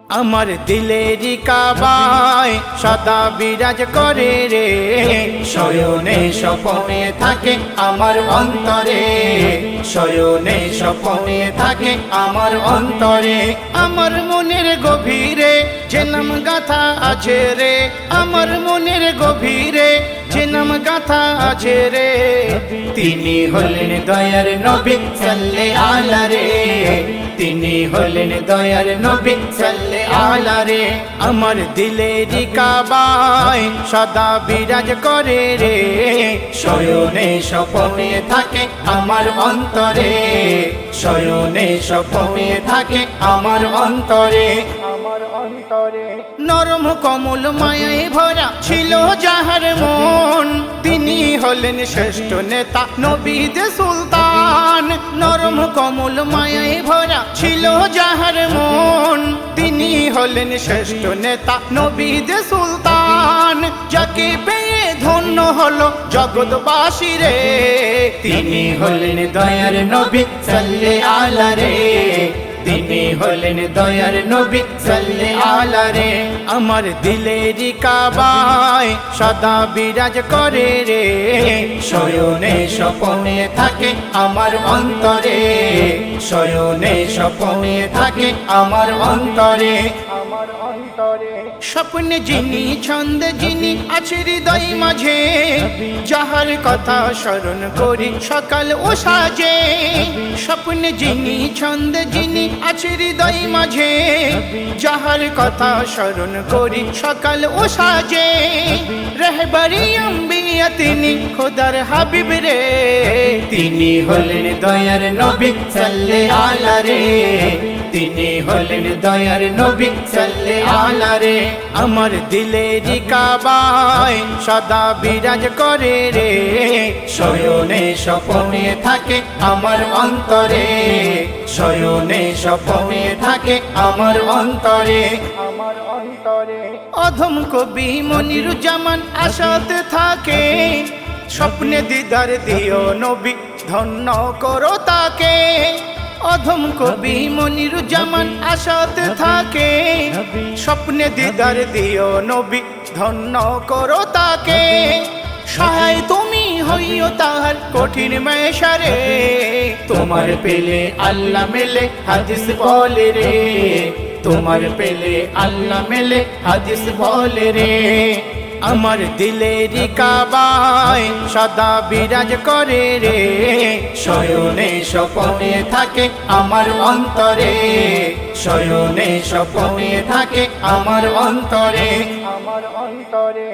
আমার দিলেরই কাবায় সদা বিরাজ করে রে, শয়নে স্বপনে থাকে আমার অন্তরে, শয়নে স্বপনে থাকে আমার অন্তরে। আমার মনের গভীরে যে নাম গাথা আছে রে, আমার মনের গভীরে যে নাম গাথা আছে রে, তিনি হলেন দয়ার নবী সাল্লাল্লাহু আলাইহি রে, তিনি হলেন দয়ার নবী সাল্লাল্লাহু আলাইহি রে। আমার দিলেরই কাবায় সদা বিরাজ করে রে, শয়নে স্বপনে থাকে আমার অন্তরে, শয়নে স্বপনে থাকে আমার অন্তরে, আমার অন্তরে। নরম কমল মায়ায় ভরা ছিল যাহার মন, তিনি হলেন শ্রেষ্ঠ নেতা নবীদের সুলতান। নরম কমল মায়ায় ভরা ছিল যাহার মন, তিনি হলেন শ্রেষ্ঠ নেতা নবীদের সুলতান। যাকে পেয়ে ধন্য হলো জগৎবাসী রে, তিনি হলেন দয়ার নবী সাল্লাল্লাহু আলাইহি রে, তিনি হলেন দয়ার নবী সাল্লাল্লাহু আলাইহি রে। আমার দিলেরই কাবায় সদা বিরাজ করে রে, শয়নে স্বপনে থাকে আমার অন্তরে, শয়নে স্বপনে থাকে আমার অন্তরে, আমার অন্তরে। স্বপ্নে যিনি ছন্দে যিনি আছে হৃদয় মাঝে, যাহার কথা স্মরণ করি সকাল ও সাজে। স্বপ্নে যিনি ছন্দে যিনি আছে হৃদয় মাঝে, যাহার কথা স্মরণ করি সকাল ও সাজে। রহবরি আম্বিয়া তিনি খোদার হাবিব রে, তিনি হলেন দয়ার নবী সাল্লাল্লাহু আলাইহি রে, তিনি হলেন দয়ার নবী সাল্লাল্লাহু আলাইহি রে। আমার দিলেরই কাবায় সদা বিরাজ করে রে, শয়নে স্বপনে থাকে আমার অন্তরে, শয়নে স্বপনে থাকে আমার অন্তরে, আমার অন্তরে। অধম কবি মনিরুজ্জামান আশাতে থাকে, স্বপ্নে দিদার দিও নবী ধন্য করো তাকে। অধম কবি মনিরুজ্জামান আশাতে থাকে, স্বপ্নে দিদার দিও নবী ধন্য করো তাকে। সহায় তুমি হইও তাহার কঠিন মেশারে, তোমার পেলে আল্লাহ মেলে হাদিস বলে রে, তোমার পেলে আল্লাহ মেলে হাদিস বলে রে। আমার দিলেরই কাবায় সদা বিরাজ করে রে, শয়নে স্বপনে থাকে আমার অন্তরে, শয়নে স্বপনে থাকে আমার অন্তরে, আমার অন্তরে।